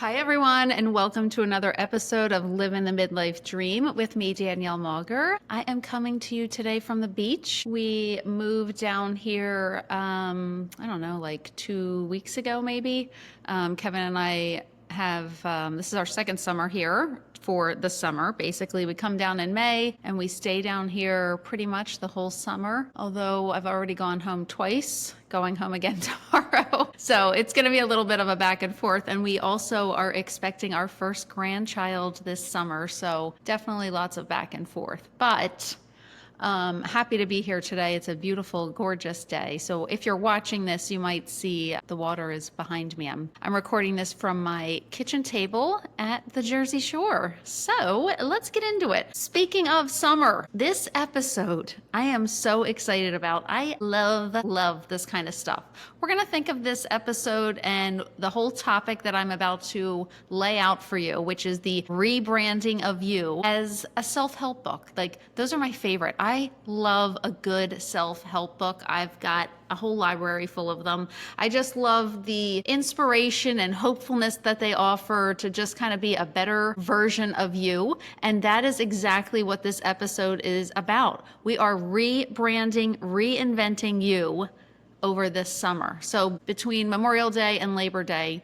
Hi, everyone, and welcome to another episode of Living the Midlife Dream with me, Danielle Mauger. I am coming to you today from the beach. We moved down here, I don't know, like 2 weeks ago, maybe. Kevin and I have, this is our second summer here for the summer. Basically, we come down in May and we stay down here pretty much the whole summer. Although I've already gone home twice, going home again tomorrow. So it's going to be a little bit of a back and forth. And we also are expecting our first grandchild this summer. So definitely lots of back and forth. But happy to be here today. It's a beautiful, gorgeous day. So if you're watching this, you might see the water is behind me. I'm recording this from my kitchen table at the Jersey Shore. So let's get into it. Speaking of summer, this episode I am so excited about. I love this kind of stuff. We're going to think of this episode and the whole topic that I'm about to lay out for you, which is the rebranding of you, as a self-help book. Like, those are my favorite. I love a good self-help book. I've got a whole library full of them. I just love the inspiration and hopefulness that they offer to just kind of be a better version of you. And that is exactly what this episode is about. We are rebranding, reinventing you over this summer. So between Memorial Day and Labor Day,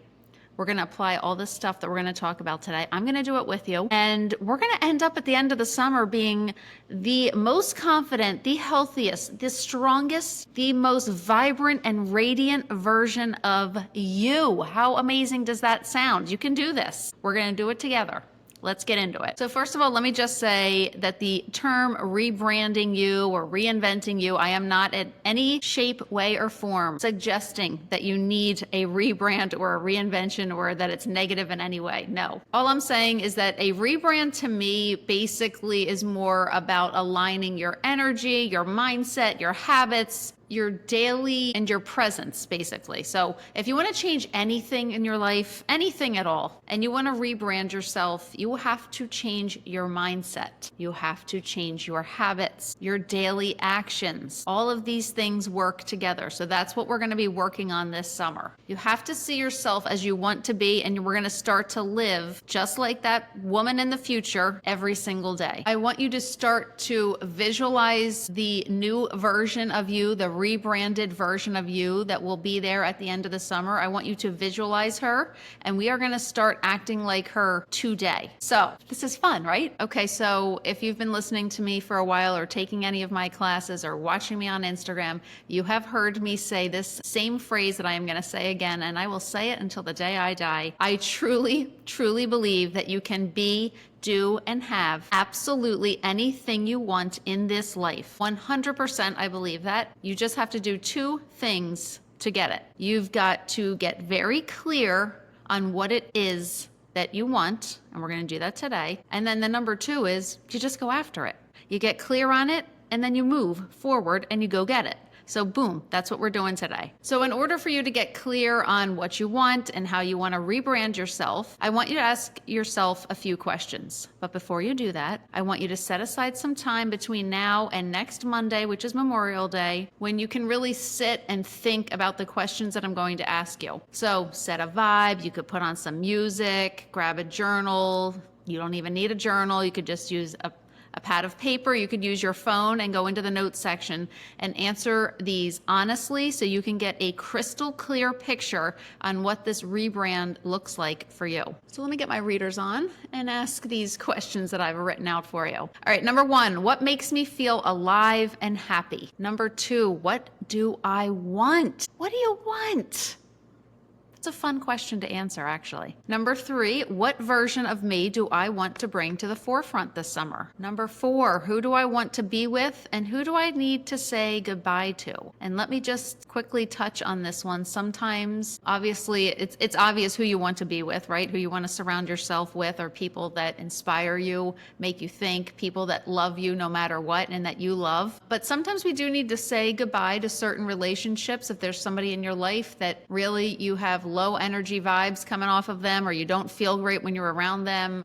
we're going to apply all this stuff that we're going to talk about today. I'm going to do it with you. And we're going to end up at the end of the summer being the most confident, the healthiest, the strongest, the most vibrant and radiant version of you. How amazing does that sound? You can do this. We're going to do it together. Let's get into it. So first of all, let me just say that the term rebranding you or reinventing you, I am not in any shape, way, or form suggesting that you need a rebrand or a reinvention or that it's negative in any way. No. All I'm saying is that a rebrand to me basically is more about aligning your energy, your mindset, your habits, your daily and your presence, basically. So if you want to change anything in your life, anything at all, and you want to rebrand yourself, you have to change your mindset. You have to change your habits, your daily actions. All of these things work together. So that's what we're going to be working on this summer. You have to see yourself as you want to be, and we're going to start to live just like that woman in the future every single day. I want you to start to visualize the new version of you, the rebranded version of you that will be there at the end of the summer. I want you to visualize her, and we are going to start acting like her today. So this is fun, right? Okay, so if you've been listening to me for a while or taking any of my classes or watching me on Instagram, you have heard me say this same phrase that I am going to say again, and I will say it until the day I die. I truly believe that you can be, do, and have absolutely anything you want in this life. 100% I believe that. You just have to do two things to get it. You've got to get very clear on what it is that you want, and we're going to do that today. And then the number two is you just go after it. You get clear on it, and then you move forward and you go get it. So boom, that's what we're doing today. So in order for you to get clear on what you want and how you want to rebrand yourself, I want you to ask yourself a few questions. But before you do that, I want you to set aside some time between now and next Monday, which is Memorial Day, when you can really sit and think about the questions that I'm going to ask you. So set a vibe. You could put on some music, grab a journal. You don't even need a journal. You could just use a pad of paper. You could use your phone and go into the notes section and answer these honestly so you can get a crystal clear picture on what this rebrand looks like for you. So let me get my readers on and ask these questions that I've written out for you. All right, number one, what makes me feel alive and happy? Number two, what do I want? What do you want? It's a fun question to answer, actually. Number three, what version of me do I want to bring to the forefront this summer? Number four, who do I want to be with and who do I need to say goodbye to? And let me just quickly touch on this one. Sometimes, obviously, it's obvious who you want to be with, right? Who you want to surround yourself with, or people that inspire you, make you think, people that love you no matter what and that you love. But sometimes we do need to say goodbye to certain relationships if there's somebody in your life that really you have low energy vibes coming off of them, or you don't feel great when you're around them.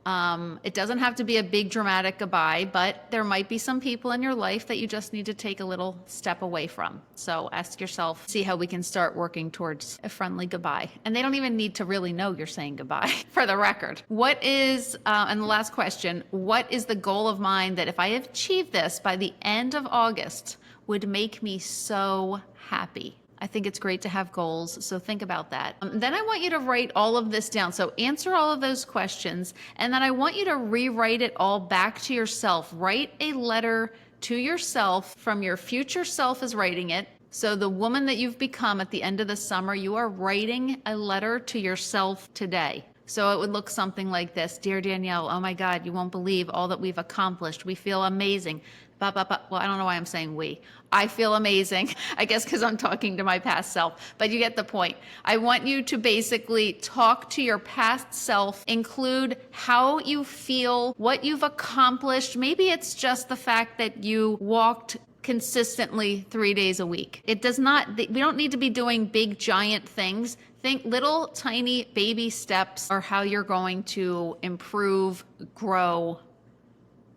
It doesn't have to be a big dramatic goodbye, but there might be some people in your life that you just need to take a little step away from. So ask yourself, see how we can start working towards a friendly goodbye. And they don't even need to really know you're saying goodbye for the record. What is, and the last question, what is the goal of mine that if I achieve this by the end of August would make me so happy? I think it's great to have goals, so think about that. Then I want you to write all of this down. So answer all of those questions, and then I want you to rewrite it all back to yourself. Write a letter to yourself from your future self is writing it. So the woman that you've become at the end of the summer, you are writing a letter to yourself today. So it would look something like this. Dear Danielle, oh my God, you won't believe all that we've accomplished. We feel amazing. Well, I don't know why I'm saying we. I feel amazing, I guess because I'm talking to my past self, but you get the point. I want you to basically talk to your past self, include how you feel, what you've accomplished. Maybe it's just the fact that you walked consistently 3 days a week. It does not, we don't need to be doing big giant things. Think little tiny baby steps are how you're going to improve, grow,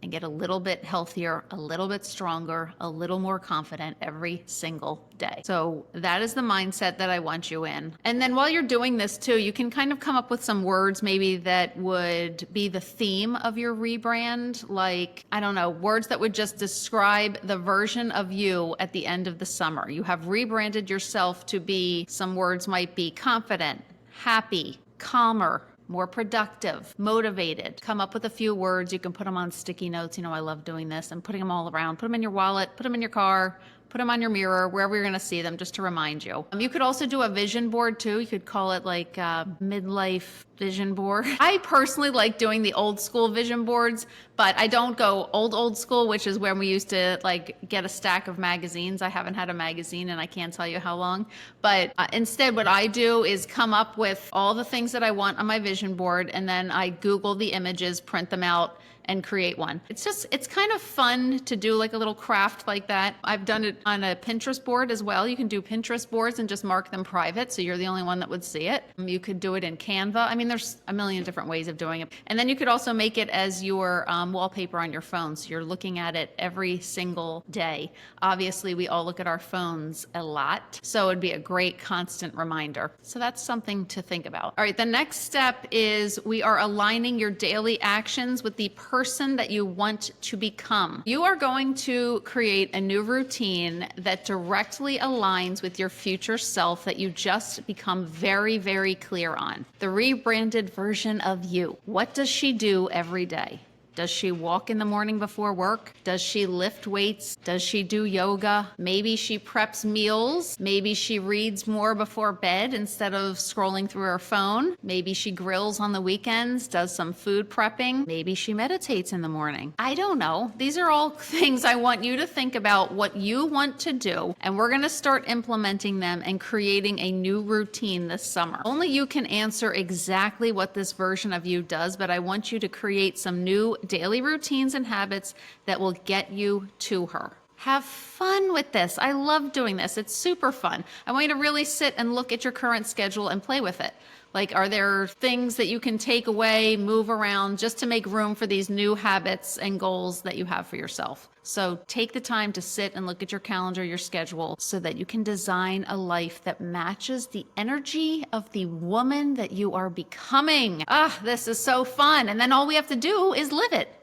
and get a little bit healthier, a little bit stronger, a little more confident every single day. So that is the mindset that I want you in. And then while you're doing this too, you can kind of come up with some words maybe that would be the theme of your rebrand. Like, I don't know, words that would just describe the version of you at the end of the summer. You have rebranded yourself to be, some words might be confident, happy, calmer, more productive, motivated. Come up with a few words. You can put them on sticky notes. You know, I love doing this and putting them all around. Put them in your wallet, put them in your car, put them on your mirror, wherever you're going to see them, just to remind you. You could also do a vision board too. You could call it like Midlife vision board. I personally like doing the old school vision boards, but I don't go old school, which is when we used to like get a stack of magazines. I haven't had a magazine and I can't tell you how long, but instead what I do is come up with all the things that I want on my vision board, and then I Google the images, print them out, and create one. It's kind of fun to do like a little craft like that. I've done it on a Pinterest board as well. You can do Pinterest boards and just mark them private, so you're the only one that would see it. You could do it in Canva. I mean, there's a million different ways of doing it. And then you could also make it as your wallpaper on your phone, so you're looking at it every single day. Obviously, we all look at our phones a lot, so it'd be a great constant reminder. So that's something to think about. All right, the next step is we are aligning your daily actions with the person that you want to become. You are going to create a new routine that directly aligns with your future self that you just become very, very clear on. The rebranded version of you. What does she do every day? Does she walk in the morning before work? Does she lift weights? Does she do yoga? Maybe she preps meals. Maybe she reads more before bed instead of scrolling through her phone. Maybe she grills on the weekends, does some food prepping. Maybe she meditates in the morning. I don't know. These are all things I want you to think about what you want to do, and we're going to start implementing them and creating a new routine this summer. Only you can answer exactly what this version of you does, but I want you to create some new daily routines and habits that will get you to her. Have fun with this. I love doing this. It's super fun. I want you to really sit and look at your current schedule and play with it. Like, are there things that you can take away, move around, just to make room for these new habits and goals that you have for yourself? So take the time to sit and look at your calendar, your schedule, so that you can design a life that matches the energy of the woman that you are becoming. This is so fun. And then all we have to do is live it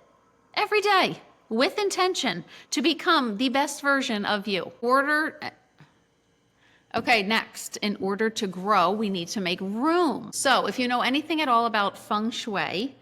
every day with intention to become the best version of you. Okay, next, in order to grow, we need to make room. So if you know anything at all about feng shui,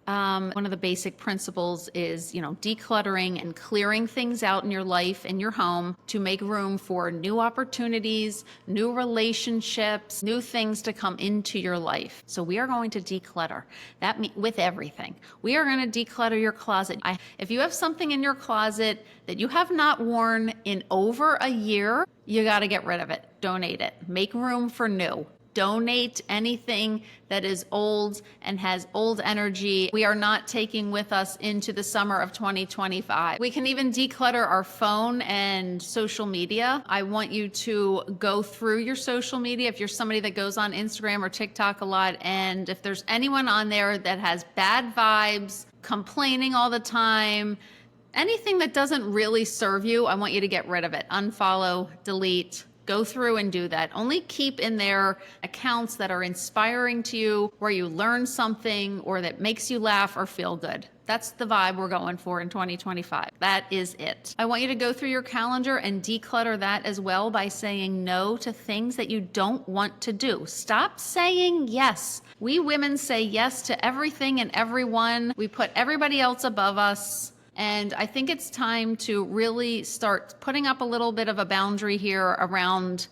one of the basic principles is, decluttering and clearing things out in your life, in your home, to make room for new opportunities, new relationships, new things to come into your life. So we are going to declutter. That means with everything. We are going to declutter your closet. If you have something in your closet that you have not worn in over a year, you got to get rid of it. Donate it. Make room for new. donate anything that is old and has old energy. We are not taking with us into the summer of 2025. We can even declutter our phone and social media. I want you to go through your social media if you're somebody that goes on Instagram or TikTok a lot, and if there's anyone on there that has bad vibes, complaining all the time, anything that doesn't really serve you, I want you to get rid of it. Unfollow, delete. Go through and do that. Only keep in there accounts that are inspiring to you, where you learn something or that makes you laugh or feel good. That's the vibe we're going for in 2025. That is it. I want you to go through your calendar and declutter that as well by saying no to things that you don't want to do. Stop saying yes. We women say yes to everything and everyone. We put everybody else above us. And I think it's time to really start putting up a little bit of a boundary here around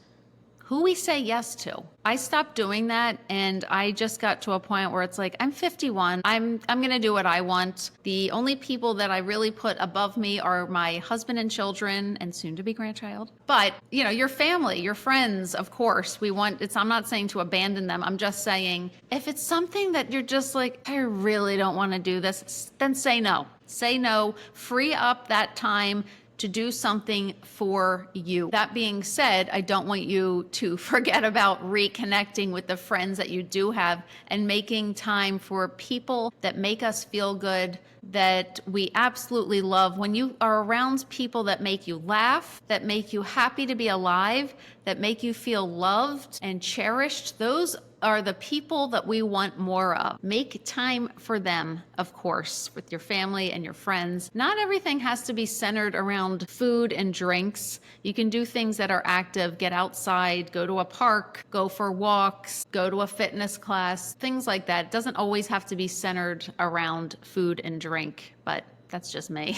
who we say yes to. I stopped doing that, and I just got to a point where it's like, I'm 51. I'm going to do what I want. The only people that I really put above me are my husband and children and soon to be grandchild. But, you know, your family, your friends, of course, I'm not saying to abandon them. I'm just saying, if it's something that you're just like, I really don't want to do this, then say no. Say no, free up that time to do something for you. That being said, I don't want you to forget about reconnecting with the friends that you do have and making time for people that make us feel good, that we absolutely love. When you are around people that make you laugh, that make you happy to be alive, that make you feel loved and cherished, those are the people that we want more of. Make time for them, of course, with your family and your friends. Not everything has to be centered around food and drinks. You can do things that are active, get outside, go to a park, go for walks, go to a fitness class, things like that. It doesn't always have to be centered around food and drink, but that's just me.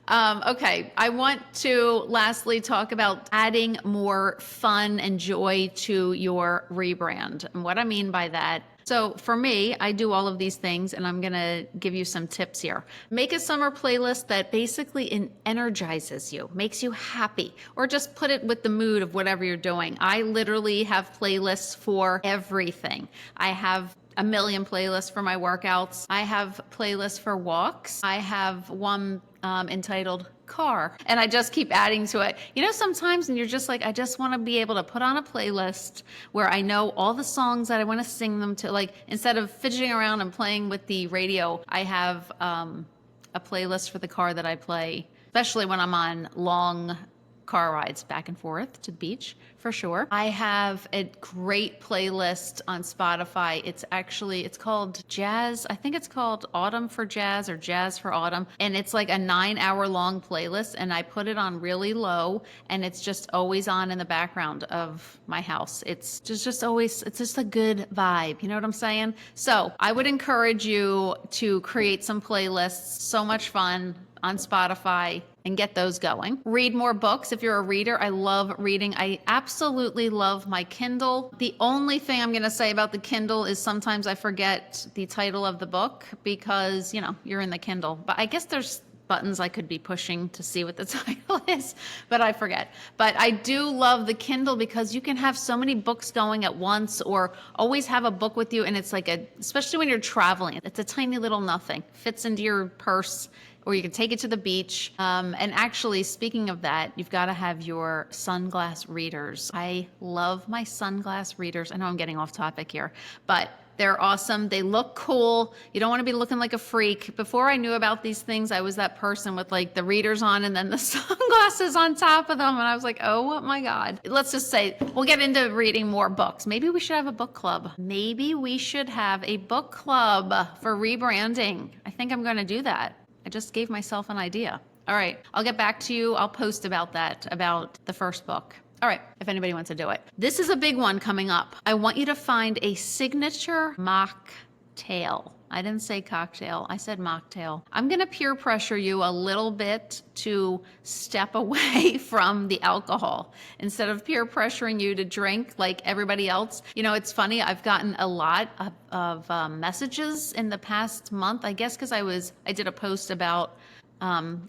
Okay, I want to lastly talk about adding more fun and joy to your rebrand. And what I mean by that, so for me, I do all of these things, and I'm going to give you some tips here. Make a summer playlist that basically energizes you, makes you happy, or just put it with the mood of whatever you're doing. I literally have playlists for everything. I have a million playlists for my workouts. I have playlists for walks. I have one entitled car, and I just keep adding to it. You know, sometimes and you're just like, I just want to be able to put on a playlist where I know all the songs that I want to sing them to. Like, instead of fidgeting around and playing with the radio, I have a playlist for the car that I play, especially when I'm on long car rides back and forth to the beach, for sure. I have a great playlist on Spotify. It's called Jazz. I think it's called Autumn for Jazz or Jazz for Autumn. And it's like a 9-hour long playlist, and I put it on really low, and it's just always on in the background of my house. It's just always, it's just a good vibe. You know what I'm saying? So I would encourage you to create some playlists. So much fun on Spotify, and get those going. Read more books if you're a reader. I love reading. I absolutely love my Kindle. The only thing I'm going to say about the Kindle is sometimes I forget the title of the book because, you know, you're in the Kindle. But I guess there's buttons I could be pushing to see what the title is, but I forget. But I do love the Kindle because you can have so many books going at once, or always have a book with you, and it's like especially when you're traveling, it's a tiny little nothing. Fits into your purse, or you can take it to the beach. And actually, speaking of that, you've got to have your sunglass readers. I love my sunglass readers. I know I'm getting off topic here, but they're awesome. They look cool. You don't want to be looking like a freak. Before I knew about these things, I was that person with like the readers on and then the sunglasses on top of them. And I was like, oh my God. Let's just say we'll get into reading more books. Maybe we should have a book club. Maybe we should have a book club for rebranding. I think I'm going to do that. I just gave myself an idea. All right, I'll get back to you. I'll post about that, about the first book. All right, if anybody wants to do it. This is a big one coming up. I want you to find a signature mocktail. I didn't say cocktail, I said mocktail. I'm gonna peer pressure you a little bit to step away from the alcohol instead of peer pressuring you to drink like everybody else. You know, it's funny, I've gotten a lot of messages in the past month, I guess because I did a post about,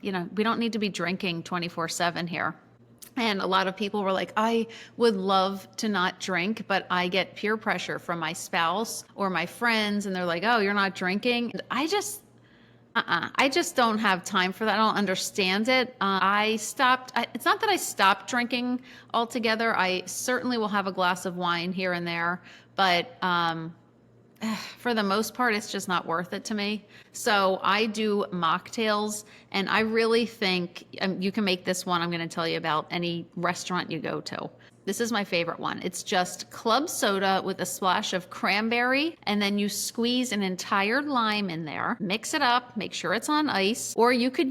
you know, we don't need to be drinking 24/7 here. And a lot of people were like, I would love to not drink, but I get peer pressure from my spouse or my friends. And they're like, oh, you're not drinking. And I just don't have time for that. I don't understand it. It's not that I stopped drinking altogether. I certainly will have a glass of wine here and there, but for the most part, it's just not worth it to me. So I do mocktails, and I really think you can make this one I'm going to tell you about any restaurant you go to. This is my favorite one. It's just club soda with a splash of cranberry, and then you squeeze an entire lime in there, mix it up, make sure it's on ice, or you could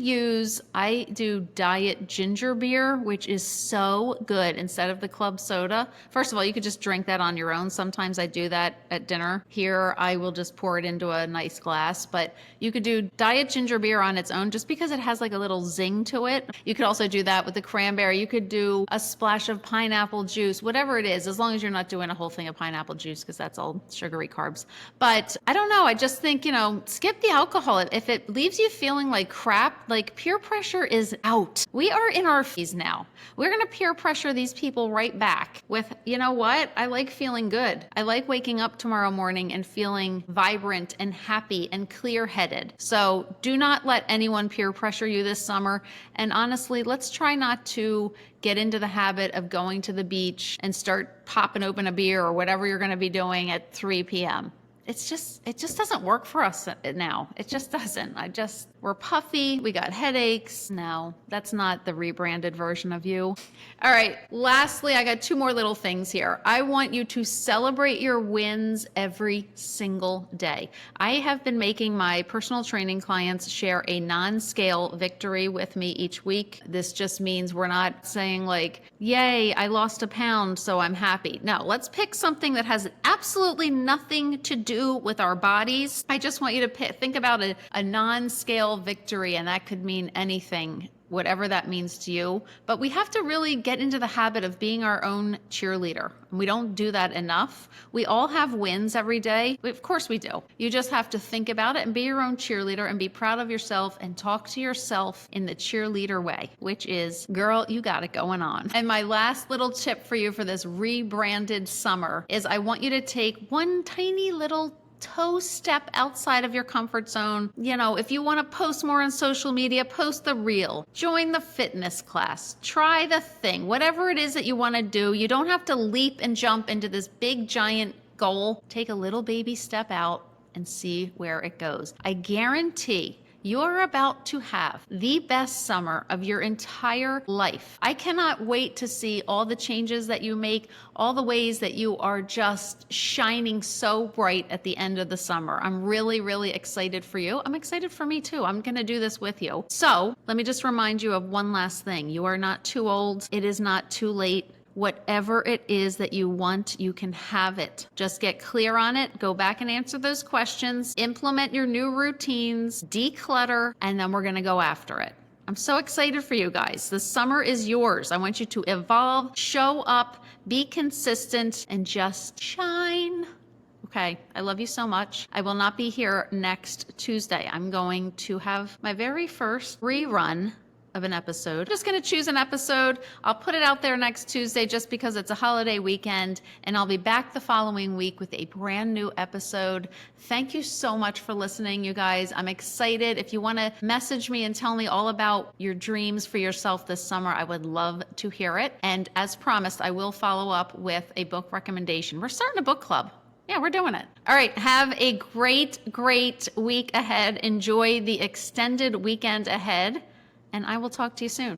I do diet ginger beer, which is so good instead of the club soda. First of all, you could just drink that on your own. Sometimes I do that at dinner. Here, I will just pour it into a nice glass, but you could do diet ginger beer on its own just because it has like a little zing to it. You could also do that with the cranberry. You could do a splash of pineapple juice, whatever it is, as long as you're not doing a whole thing of pineapple juice because that's all sugary carbs. But I don't know. I just think, skip the alcohol. If it leaves you feeling like crap, like peer pressure is out. We are in our fees now. We're going to peer pressure these people right back with, you know what? I like feeling good. I like waking up tomorrow morning and feeling vibrant and happy and clear-headed. So do not let anyone peer pressure you this summer. And honestly, let's try not to get into the habit of going to the beach and start popping open a beer or whatever you're going to be doing at 3 p.m. It just doesn't work for us now. It just doesn't. We're puffy. We got headaches. No, that's not the rebranded version of you. All right. Lastly, I got two more little things here. I want you to celebrate your wins every single day. I have been making my personal training clients share a non-scale victory with me each week. This just means we're not saying like, yay, I lost a pound, so I'm happy. No, let's pick something that has absolutely nothing to do with our bodies. I just want you to think about a non-scale victory, and that could mean anything, whatever that means to you. But we have to really get into the habit of being our own cheerleader. We don't do that enough. We all have wins every day. Of course we do. You just have to think about it and be your own cheerleader and be proud of yourself and talk to yourself in the cheerleader way, which is, girl, you got it going on. And my last little tip for you for this rebranded summer is I want you to take one tiny little toe step outside of your comfort zone. If you want to post more on social media, post the reel, join the fitness class, try the thing, whatever it is that you want to do. You don't have to leap and jump into this big giant goal. Take a little baby step out and see where it goes. I guarantee you're about to have the best summer of your entire life. I cannot wait to see all the changes that you make, all the ways that you are just shining so bright at the end of the summer. I'm really, really excited for you. I'm excited for me too. I'm going to do this with you. So let me just remind you of one last thing. You are not too old. It is not too late. Whatever it is that you want, you can have it. Just get clear on it. Go back and answer those questions. Implement your new routines, declutter, and then we're going to go after it. I'm so excited for you guys. The summer is yours. I want you to evolve, show up, be consistent, and just shine. Okay, I love you so much. I will not be here next Tuesday. I'm going to have my very first rerun of an episode. I'm just going to choose an episode. I'll put it out there next Tuesday just because it's a holiday weekend, and I'll be back the following week with a brand new episode. Thank you so much for listening, you guys. I'm excited. If you want to message me and tell me all about your dreams for yourself this summer, I would love to hear it. And as promised, I will follow up with a book recommendation. We're starting a book club. Yeah, we're doing it. All right. Have a great, great week ahead. Enjoy the extended weekend ahead. And I will talk to you soon.